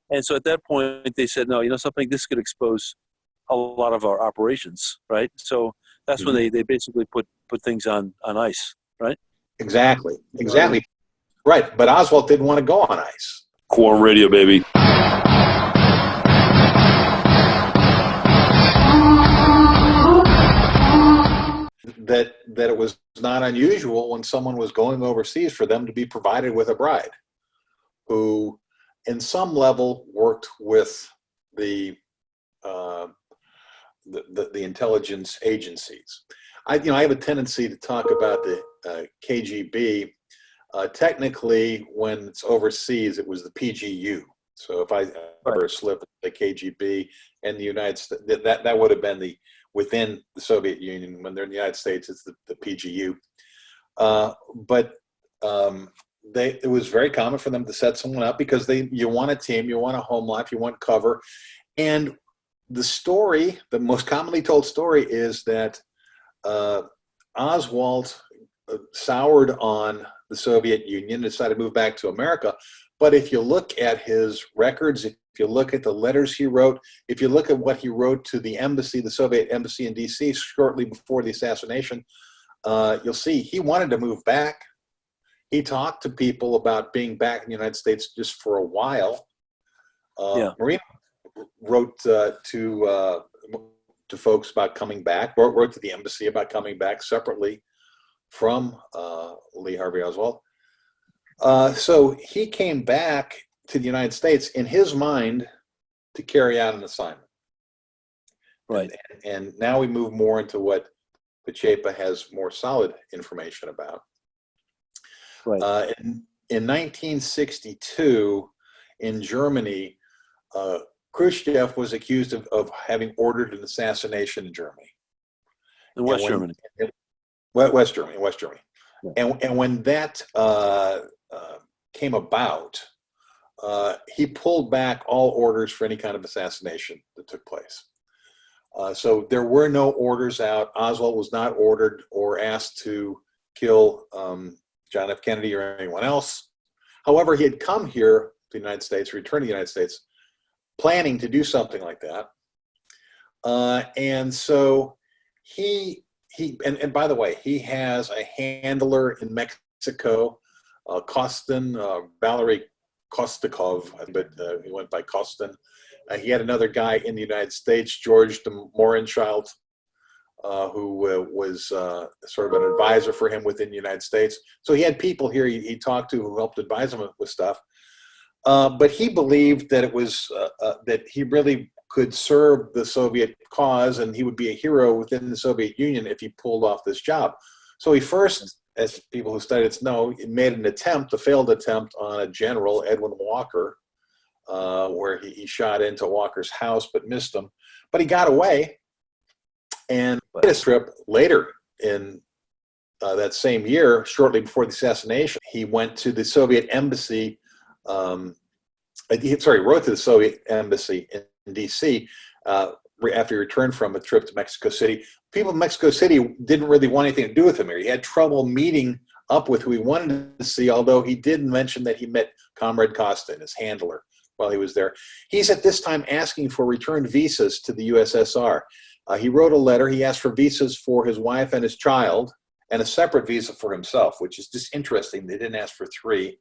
And so at that point, they said, no, something, this could expose a lot of our operations, right? So that's when they basically put things on ice, right? Exactly. Right. But Oswald didn't want to go on ice. Quorum radio, baby. That it was not unusual when someone was going overseas for them to be provided with a bride who, in some level, worked with the intelligence agencies. I have a tendency to talk about the KGB. Technically, when it's overseas, it was the PGU. So if I ever slip the KGB and the United States, that would have been within the Soviet Union. When they're in the United States, it's the PGU. It was very common for them to set someone up because you want a team, you want a home life, you want cover. And the most commonly told story is that Oswald soured on the Soviet Union, decided to move back to America. But if you look at his records, if you look at the letters he wrote, if you look at what he wrote to the embassy, the Soviet embassy in D.C. shortly before the assassination, you'll see he wanted to move back. He talked to people about being back in the United States just for a while. Marina wrote to folks about coming back, wrote to the embassy about coming back separately from Lee Harvey Oswald. So he came back to the United States in his mind to carry out an assignment. Right. And now we move more into what Pachepa has more solid information about. Right. In 1962, in Germany, Khrushchev was accused of having ordered an assassination in Germany. In West Germany. West Germany. Yeah. And when that came about, he pulled back all orders for any kind of assassination that took place. So there were no orders out. Oswald was not ordered or asked to kill John F. Kennedy or anyone else. However, he had come here to the United States, returned to the United States, planning to do something like that. And so and by the way, he has a handler in Mexico, Valery Kostikov, but he went by Kostin. He had another guy in the United States, George de Morenchild, who was sort of an advisor for him within the United States. So he had people here he talked to who helped advise him with stuff. But he believed that it was that he really could serve the Soviet cause and he would be a hero within the Soviet Union if he pulled off this job. So he first, as people who studied it know, made a failed attempt on a general, Edwin Walker, where he shot into Walker's house but missed him. But he got away and made a trip later in that same year, shortly before the assassination. He went to the Soviet embassy. Wrote to the Soviet embassy in D.C. After he returned from a trip to Mexico City. People in Mexico City didn't really want anything to do with him here. He had trouble meeting up with who he wanted to see, although he did mention that he met Comrade Kostin, his handler, while he was there. He's at this time asking for returned visas to the USSR. He wrote a letter. He asked for visas for his wife and his child and a separate visa for himself, which is just interesting. They didn't ask for 3.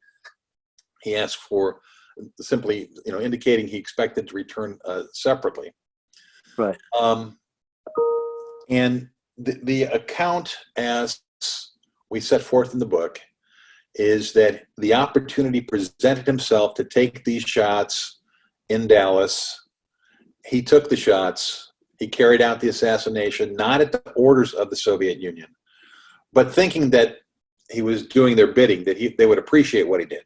He asked for simply, indicating he expected to return separately. Right. And the account, as we set forth in the book, is that the opportunity presented himself to take these shots in Dallas. He took the shots. He carried out the assassination, not at the orders of the Soviet Union, but thinking that he was doing their bidding, that they would appreciate what he did.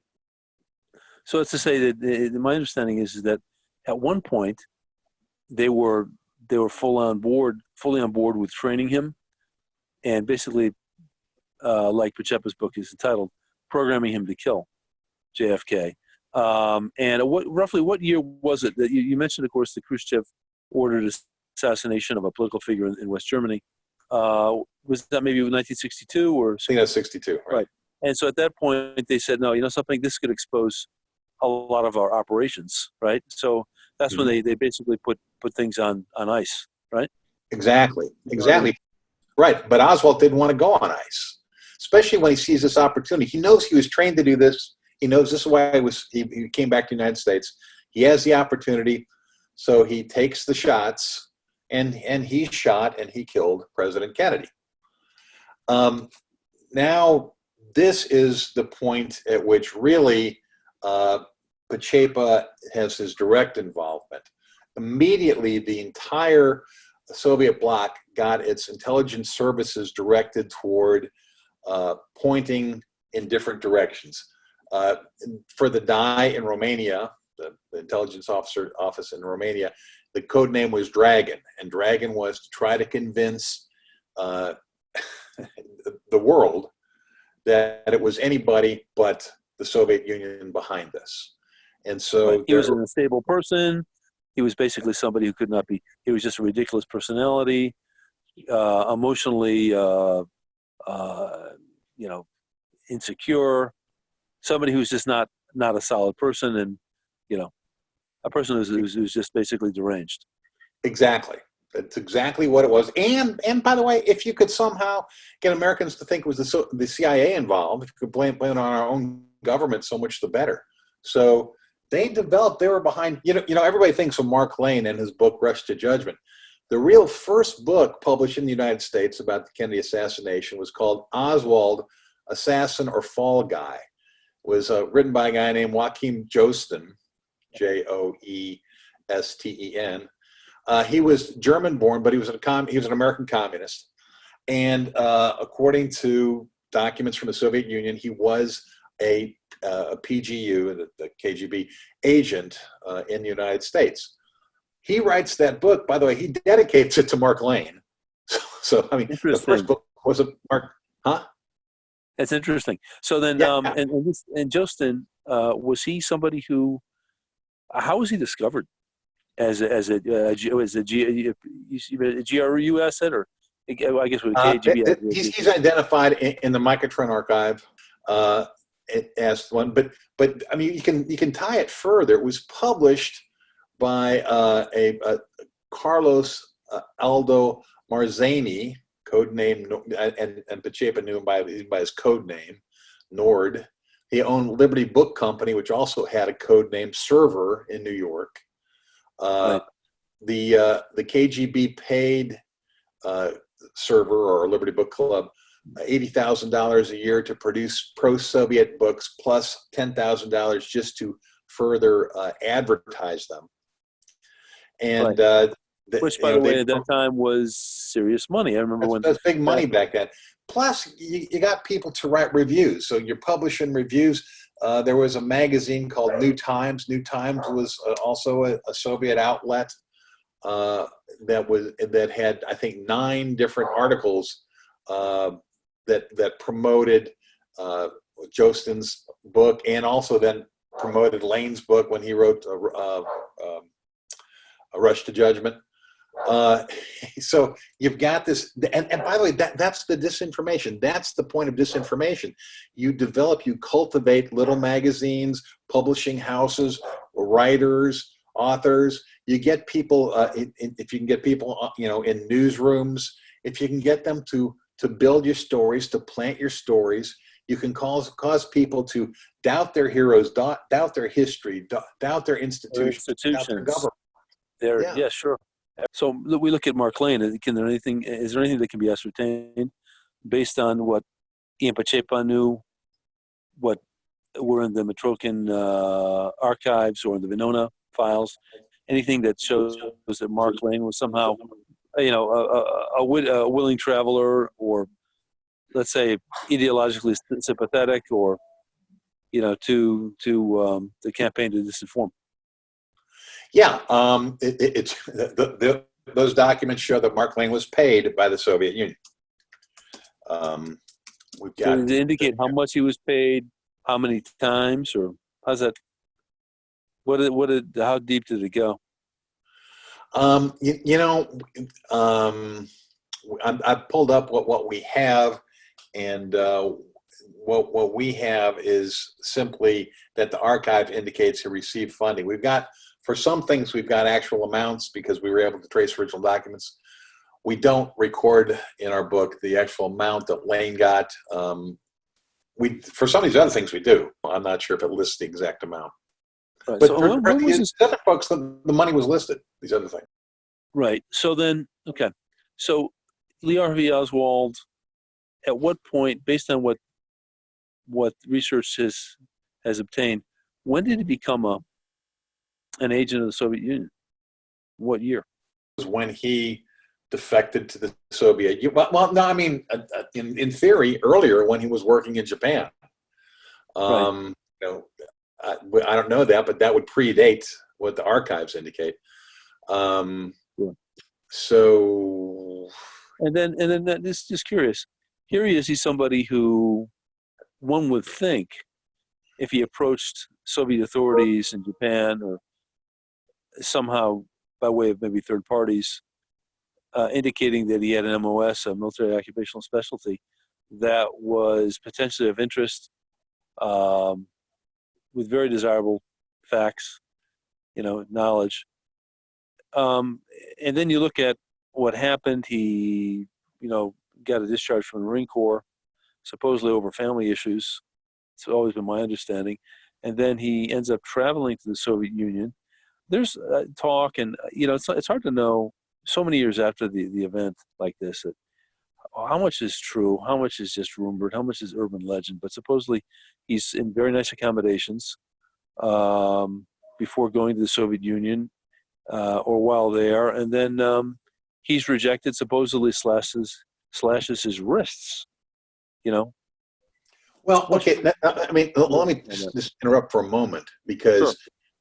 So it's to say that my understanding is that at one point they were fully on board with training him, and basically, like Pachepa's book is entitled, "Programming Him to Kill JFK." And roughly what year was it that you mentioned? Of course, the Khrushchev ordered assassination of a political figure in West Germany. Was that maybe 1962 or? I think that's 62. Right. And so at that point they said, no, something, this could expose a lot of our operations, right? So that's when they basically put things on ice, right? Exactly. Right. But Oswald didn't want to go on ice, especially when he sees this opportunity. He knows he was trained to do this. He knows this is why he came back to the United States. He has the opportunity. So he takes the shots, and he shot and he killed President Kennedy. Now, this is the point at which really Pachepa has his direct involvement. Immediately, the entire Soviet bloc got its intelligence services directed toward pointing in different directions. For the DI in Romania, the intelligence office in Romania, the code name was Dragon, and Dragon was to try to convince the world that it was anybody but the Soviet Union behind this. And so he was an unstable person. He was basically somebody who could not be. He was just a ridiculous personality, emotionally, insecure. Somebody who's just not a solid person, and a person who's just basically deranged. Exactly. That's exactly what it was. And by the way, if you could somehow get Americans to think it was the CIA involved, if you could blame it on our own government, so much the better. So they were behind, everybody thinks of Mark Lane and his book, Rush to Judgment. The real first book published in the United States about the Kennedy assassination was called Oswald, Assassin or Fall Guy. It was written by a guy named Joachim Josten, Joesten. He was German-born, but he was an American communist. And according to documents from the Soviet Union, he was a PGU, the KGB agent in the United States. He writes that book. By the way, he dedicates it to Mark Lane. So I mean, the first book was a Mark, huh? That's interesting. So then, and Josten, was he somebody who? How was he discovered? As a GRU asset, or I guess with KGB. He's identified in the Microtron archive as one, but I mean you can tie it further. It was published by a Carlos Aldo Marzani, code name, and Pachepa knew him by his code name, Nord. He owned Liberty Book Company, which also had a code name Server in New York. Right. The KGB paid Server or Liberty Book Club $80,000 a year to produce pro-Soviet books, plus $10,000 just to further advertise them. And right. Which, by the way, at that time was serious money. I remember that's big money back then. Plus, you got people to write reviews, so you're publishing reviews. There was a magazine called New Times. New Times was also a Soviet outlet that had, I think, 9 different articles that promoted Josten's book, and also then promoted Lane's book when he wrote A Rush to Judgment. So you've got this, and by the way, that's the disinformation. That's the point of disinformation. You cultivate little magazines, publishing houses, writers, authors. You get people, if you can get people, in newsrooms, if you can get them to build your stories, to plant your stories, you can cause people to doubt their heroes, doubt their history, doubt their institutions, doubt their government. Yeah, sure. So we look at Mark Lane. Is there anything that can be ascertained based on what Ian Pachepa knew, what were in the Matrokin archives or in the Venona files? Anything that shows that Mark Lane was somehow, a willing traveler, or let's say ideologically sympathetic, or to the campaign to disinform? Yeah, those documents show that Mark Lane was paid by the Soviet Union. We've got to indicate how much he was paid, how many times, or how's that? How deep did it go? I pulled up what we have, and what we have is simply that the archive indicates he received funding. We've got, for some things, we've got actual amounts because we were able to trace original documents. We don't record in our book the actual amount that Lane got. For some of these other things we do. I'm not sure if it lists the exact amount. Right. But So for when was these this? other folks, the money was listed, these other things. Right. So then, okay. So Lee Harvey Oswald, at what point, based on what research has obtained, when did he become an agent of the Soviet Union? What year? Was when he defected to the Soviet Union. Well, no, I mean, in theory, earlier when he was working in Japan. Right. You know, I don't know that, but that would predate what the archives indicate. Yeah. So, And then that, just curious. Here he is. He's somebody who one would think, if he approached Soviet authorities in Japan or somehow by way of maybe third parties, indicating that he had an MOS, a military occupational specialty, that was potentially of interest, with very desirable facts, knowledge. And then you look at what happened. He, got a discharge from the Marine Corps, supposedly over family issues. It's always been my understanding. And then he ends up traveling to the Soviet Union. There's talk, and it's hard to know so many years after the event like this that how much is true, how much is just rumored, how much is urban legend. But supposedly he's in very nice accommodations before going to the Soviet Union or while there, and then he's rejected, supposedly slashes his wrists. well, okay. I mean, let me just interrupt for a moment because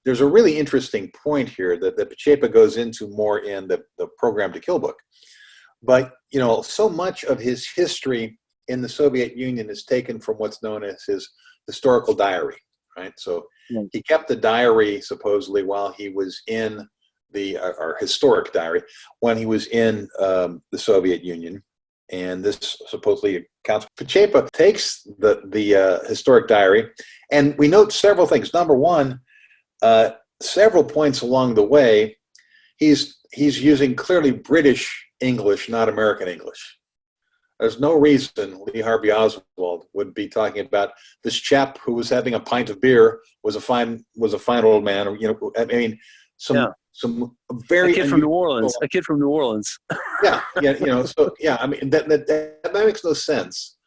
there's a really interesting point here that Pachepa goes into more in the Program to Kill book. But, so much of his history in the Soviet Union is taken from what's known as his historical diary, right? So he kept the diary supposedly while he was in our historic diary when he was in the Soviet Union. And this supposedly accounts. Pachepa takes the historic diary, and we note several things. Number one, several points along the way, he's using clearly British English, not American English. There's no reason Lee Harvey Oswald would be talking about this chap who was having a pint of beer was a fine old man, or I mean, some very a kid from New Orleans. A kid from New Orleans. yeah. So yeah, I mean that makes no sense.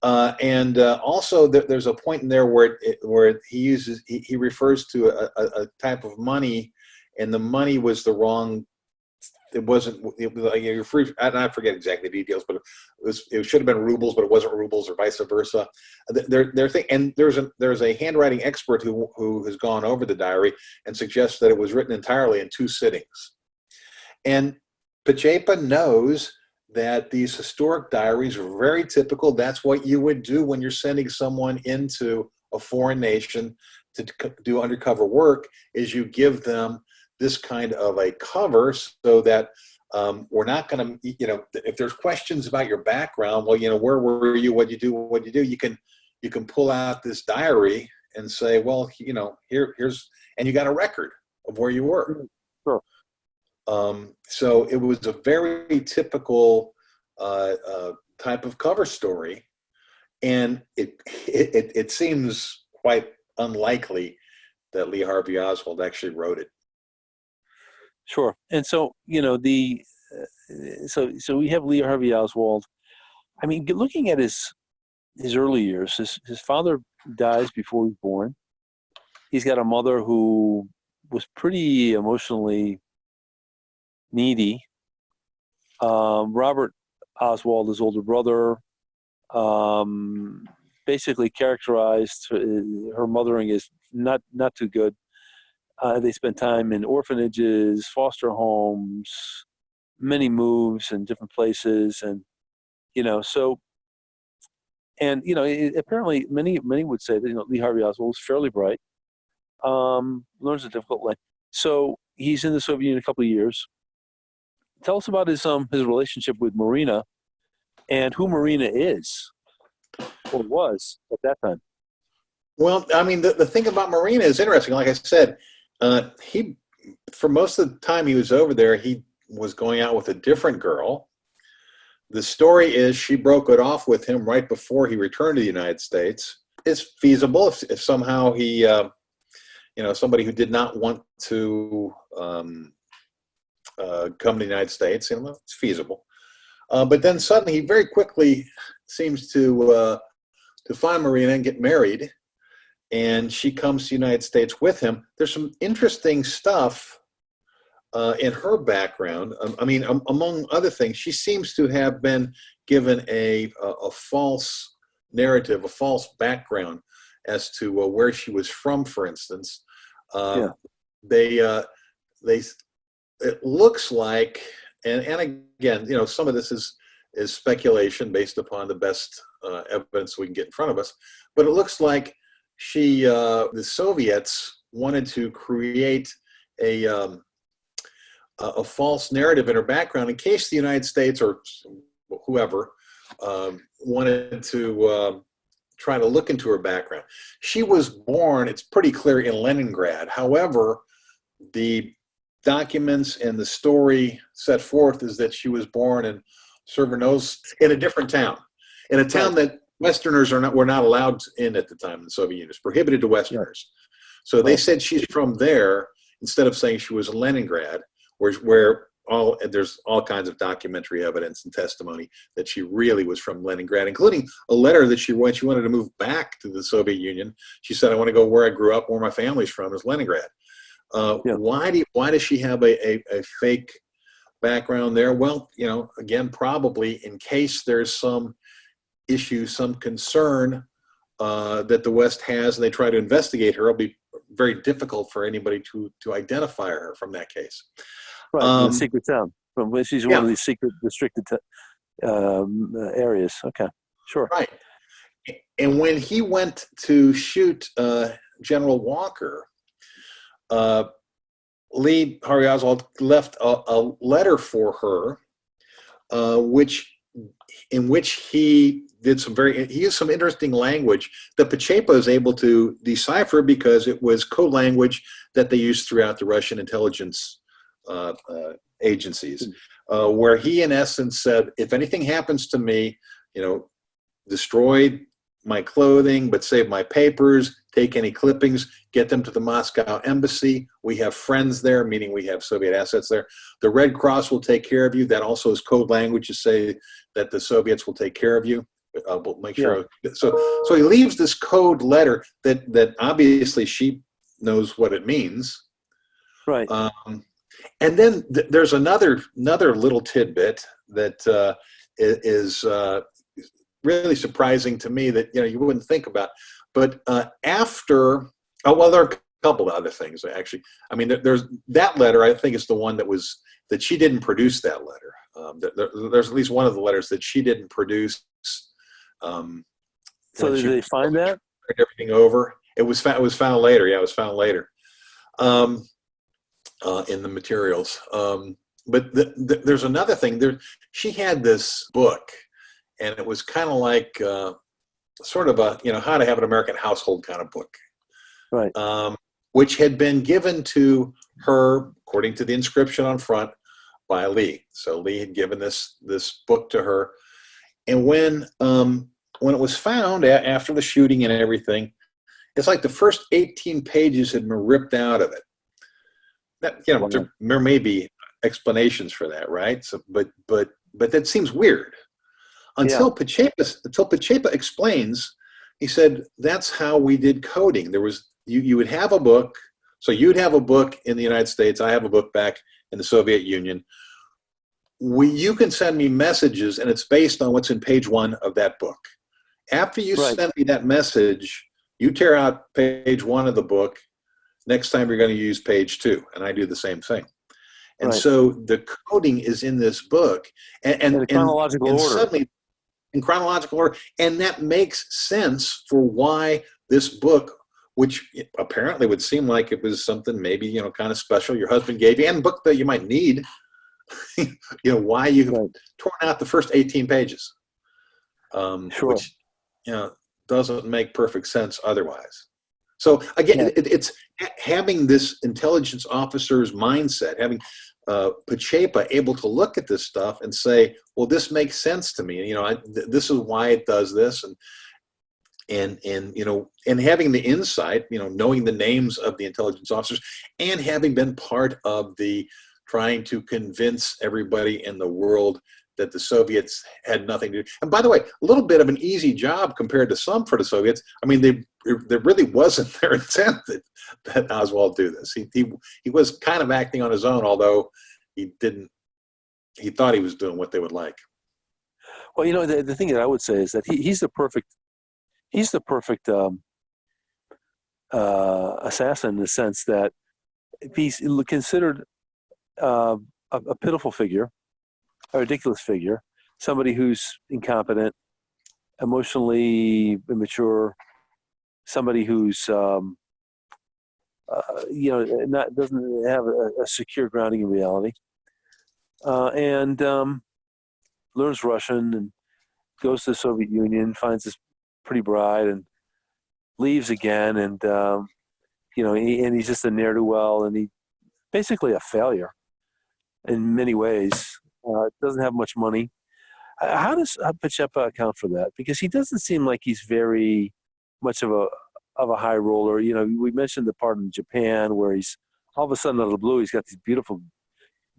And also, there's a point in there where he refers to a type of money, and the money was the wrong. It wasn't. It was like I forget exactly the details, but it should have been rubles, but it wasn't rubles, or vice versa. And there's a handwriting expert who has gone over the diary and suggests that it was written entirely in 2 sittings. And Pachepa knows that these historic diaries are very typical. That's what you would do when you're sending someone into a foreign nation to do undercover work, is you give them this kind of a cover so that we're not going to, if there's questions about your background, well, where were you, what you do, you can pull out this diary and say, well, here's, and you got a record of where you were. Sure. So it was a very typical type of cover story, and it seems quite unlikely that Lee Harvey Oswald actually wrote it. Sure. And so, so we have Lee Harvey Oswald. I mean, looking at his early years, his father dies before he's born. He's got a mother who was pretty emotionally needy. Robert Oswald, his older brother, basically characterized her mothering as not too good. They spent time in orphanages, foster homes, many moves in different places, and apparently many would say that Lee Harvey Oswald was fairly bright, learns a difficult language. So he's in the Soviet Union a couple of years. Tell us about his relationship with Marina and who Marina is. or was at that time. Well, I mean, the thing about Marina is interesting. Like I said, he, for most of the time he was over there, he was going out with a different girl. The story is she broke it off with him right before he returned to the United States. It's feasible if somehow he, somebody who did not want to come to the United States, it's feasible. But then suddenly he very quickly seems to find Marina and get married, and she comes to the United States with him. There's some interesting stuff in her background. I mean, among other things, she seems to have been given a false narrative, a false background as to where she was from, for instance. It looks like, and again, some of this is speculation based upon the best evidence we can get in front of us, but it looks like the Soviets wanted to create a false narrative in her background in case the United States or whoever wanted to try to look into her background. She was born, it's pretty clear, in Leningrad. However, the documents and the story set forth is that she was born in Cervanos, in a different town, in a town that Westerners were not allowed in at the time in the Soviet Union. It's prohibited to Westerners. So they said she's from there instead of saying she was in Leningrad, where there's all kinds of documentary evidence and testimony that she really was from Leningrad, including a letter that she wrote. She wanted to move back to the Soviet Union. She said, "I want to go where I grew up, where my family's from, is Leningrad." Why does she have a fake background there? Well, again, probably in case there's some issue, some concern that the West has, and they try to investigate her, it'll be very difficult for anybody to identify her from that case. Right, in a secret town. She's one of these secret, restricted areas. Okay, sure. Right. And when he went to shoot General Walker, Lee Harvey Oswald left a letter for her, in which he used some interesting language that Pacheco is able to decipher because it was code language that they used throughout the Russian intelligence agencies, where he in essence said, if anything happens to me, destroy my clothing, but save my papers, take any clippings, get them to the Moscow embassy. We have friends there, meaning we have Soviet assets there. The Red Cross will take care of you. That also is code language to say that the Soviets will take care of you. We'll make sure. So he leaves this code letter that obviously she knows what it means. Right. And then there's another little tidbit that is really surprising to me that you wouldn't think about. But there are a couple of other things actually. I mean, there's that letter. I think is the one that she didn't produce that letter. There's at least one of the letters that she didn't produce. So did they find that? Everything over. It was found later. Yeah, it was found later. In the materials. But there's another thing. She had this book, and it was kind of like sort of a how to have an American household kind of book, right? Which had been given to her, according to the inscription on front, by Lee. So Lee had given this book to her, and when it was found after the shooting and everything, it's like the first 18 pages had been ripped out of it. There may be explanations for that, right? So, but that seems weird. Until Pacheco explains, he said that's how we did coding. There was you would have a book, so you'd have a book in the United States. I have a book back in the Soviet Union. You can send me messages, and it's based on what's in page 1 of that book. After you send me that message, you tear out page 1 of the book. Next time you're going to use page 2, and I do the same thing. And so the coding is in this book, and in chronological order. Suddenly, in chronological order, and that makes sense for why this book, which apparently would seem like it was something maybe kind of special your husband gave you, and a book that you might need, why you torn out the first 18 pages. Sure. Which, doesn't make perfect sense otherwise. So again, Yeah. it's having this intelligence officer's mindset, having Pachepa able to look at this stuff and say, well, this makes sense to me. This is why it does this. And having the insight, knowing the names of the intelligence officers and having been part of the trying to convince everybody in the world that the Soviets had nothing to do. And by the way, a little bit of an easy job compared to some for the Soviets. I mean, there really wasn't their intent that Oswald do this. He was kind of acting on his own, although he thought he was doing what they would like. Well, the thing that I would say is that he's the perfect assassin in the sense that if he's considered a pitiful figure, a ridiculous figure, somebody who's incompetent, emotionally immature, somebody who's doesn't have a secure grounding in reality, and learns Russian and goes to the Soviet Union, finds this pretty bride, and leaves again, and and he's just a ne'er-do-well, and he basically a failure in many ways. Doesn't have much money. How does Pachepa account for that? Because he doesn't seem like he's very much of a high roller. We mentioned the part in Japan where he's all of a sudden out of the blue, he's got these beautiful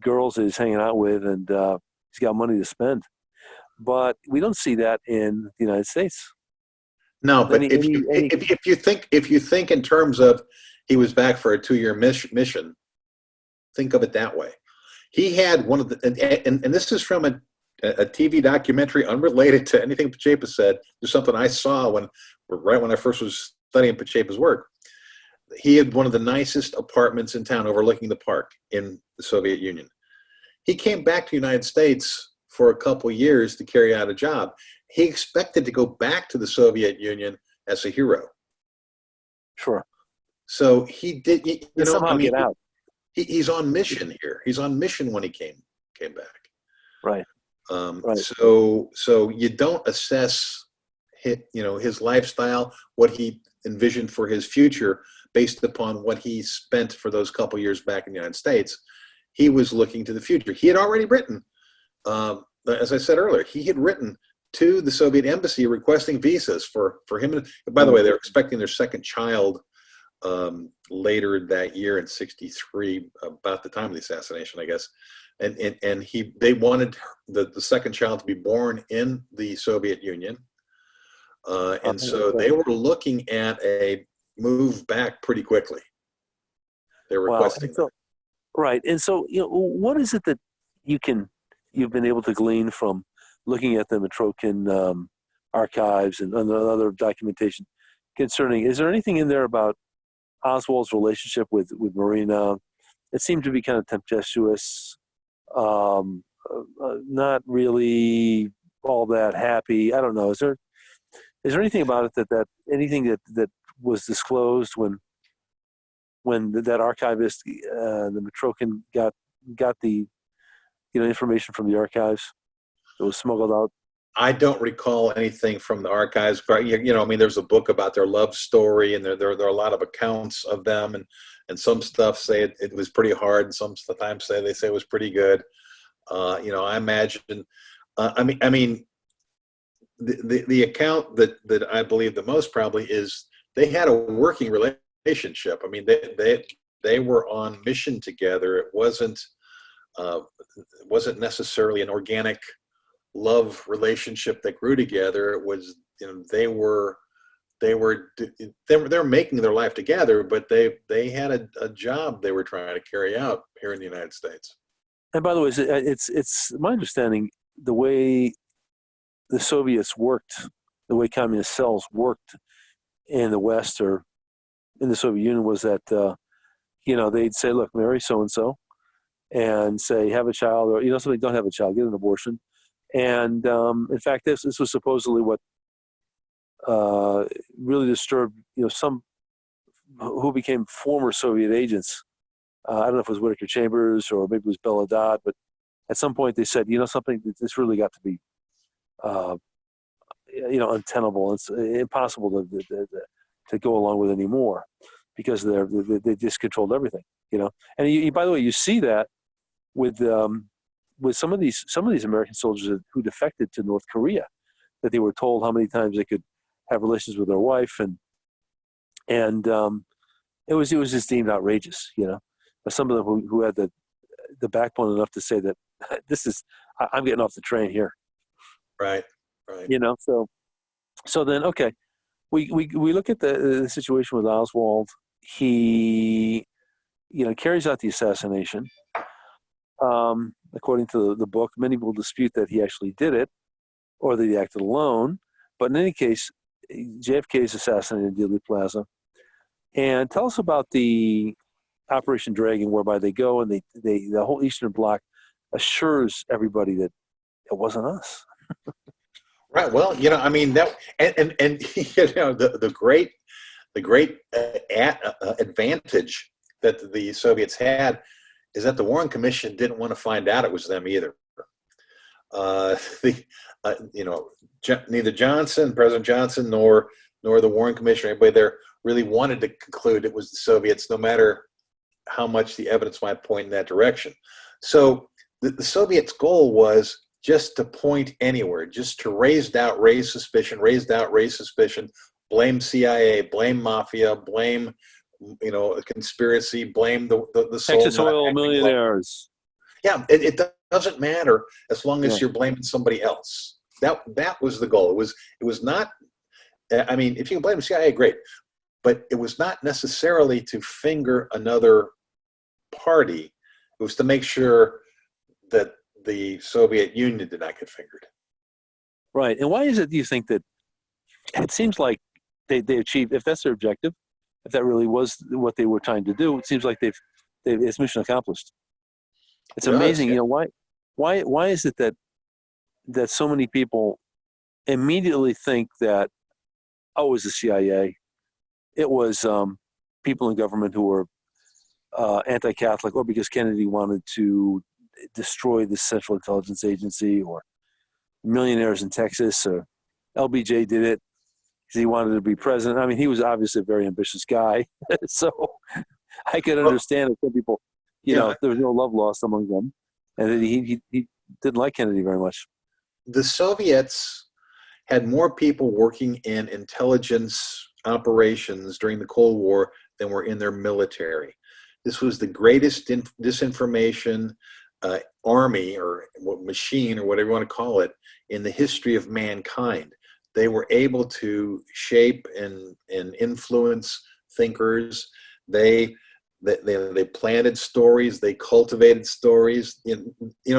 girls that he's hanging out with, and he's got money to spend. But we don't see that in the United States. No, but if you think in terms of he was back for a 2-year mission, think of it that way. He had one of the, and this is from a TV documentary unrelated to anything Pachepa said. There's something I saw right when I first was studying Pachepa's work. He had one of the nicest apartments in town overlooking the park in the Soviet Union. He came back to the United States for a couple years to carry out a job. He expected to go back to the Soviet Union as a hero. Sure. So he did, somehow get out. He's on mission here. He's on mission when he came back. Right. Right. So you don't assess his lifestyle, what he envisioned for his future, based upon what he spent for those couple years back in the United States. He was looking to the future. He had already written, as I said earlier, he had written to the Soviet embassy requesting visas for him. And by the way, they're expecting their second child later that year in '63, about the time of the assassination, I guess. And they wanted the second child to be born in the Soviet Union. And so they were looking at a move back pretty quickly. They're requesting. Wow. Right. And so, what is it that you've been able to glean from looking at the Mitrokhin archives and other documentation concerning, is there anything in there about Oswald's relationship with Marina? It seemed to be kind of tempestuous, not really all that happy. I don't know. Is there anything about it that anything that was disclosed when that archivist, the Mitrokhin, got the information from the archives that was smuggled out? I don't recall anything from the archives, but there's a book about their love story, and there are a lot of accounts of them, and some stuff say it was pretty hard, and sometimes they say it was pretty good. I imagine. The account that I believe the most probably is they had a working relationship. I mean, they were on mission together. It wasn't necessarily an organic love relationship that grew together. It was, they were making their life together, but they had a job they were trying to carry out here in the United States. And by the way, it's my understanding the way the Soviets worked, the way communist cells worked in the West or in the Soviet Union was that they'd say, look, marry so and so, and say have a child, or something, don't have a child, get an abortion. And in fact, this was supposedly what really disturbed some who became former Soviet agents. I don't know if it was Whittaker Chambers or maybe it was Bela Dodd, but at some point they said, something, this really got to be untenable. It's impossible to go along with anymore because they just controlled everything. And by the way, you see that with some of these American soldiers who defected to North Korea, that they were told how many times they could have relations with their wife, and it was just deemed outrageous, But some of them who had the backbone enough to say that I'm getting off the train here. Right. So then, okay, we look at the situation with Oswald. He, carries out the assassination. According to the book, many will dispute that he actually did it or that he acted alone. But in any case, JFK is assassinated in Dealey Plaza. And tell us about the Operation Dragon, whereby they go and the whole Eastern Bloc assures everybody that it wasn't us. Right. Well, that, and the great advantage that the Soviets had is that the Warren Commission didn't want to find out it was them either. Neither President Johnson, nor the Warren Commission, or anybody there really wanted to conclude it was the Soviets, no matter how much the evidence might point in that direction. So the Soviets' goal was just to point anywhere, just to raise suspicion, blame CIA, blame mafia, blame conspiracy, blame the Texas oil millionaires. Yeah, it doesn't matter as long as you're blaming somebody else. That was the goal. It was not. I mean, if you can blame the CIA, great, but it was not necessarily to finger another party. It was to make sure that the Soviet Union did not get fingered. Right. And why is it, do you think, that it seems like they achieved, if that's their objective, if that really was what they were trying to do, it seems like it's mission accomplished. It's amazing. Yeah. Why is it that so many people immediately think that, it was the CIA, it was people in government who were anti-Catholic, or because Kennedy wanted to destroy the Central Intelligence Agency, or millionaires in Texas, or LBJ did it because he wanted to be president. I mean, he was obviously a very ambitious guy. So I could understand if some people, there was no love lost among them, and he didn't like Kennedy very much. The Soviets had more people working in intelligence operations during the Cold War than were in their military. This was the greatest disinformation army, or machine, or whatever you want to call it, in the history of mankind. They were able to shape and influence thinkers. They planted stories. They cultivated stories.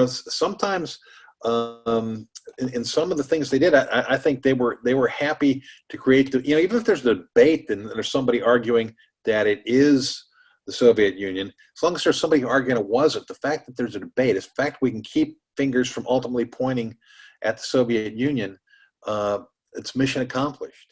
Sometimes in some of the things they did, I think they were happy to create even if there's a debate and there's somebody arguing that it is the Soviet Union, as long as there's somebody arguing it wasn't, the fact that there's a debate, the fact we can keep fingers from ultimately pointing at the Soviet Union, it's mission accomplished.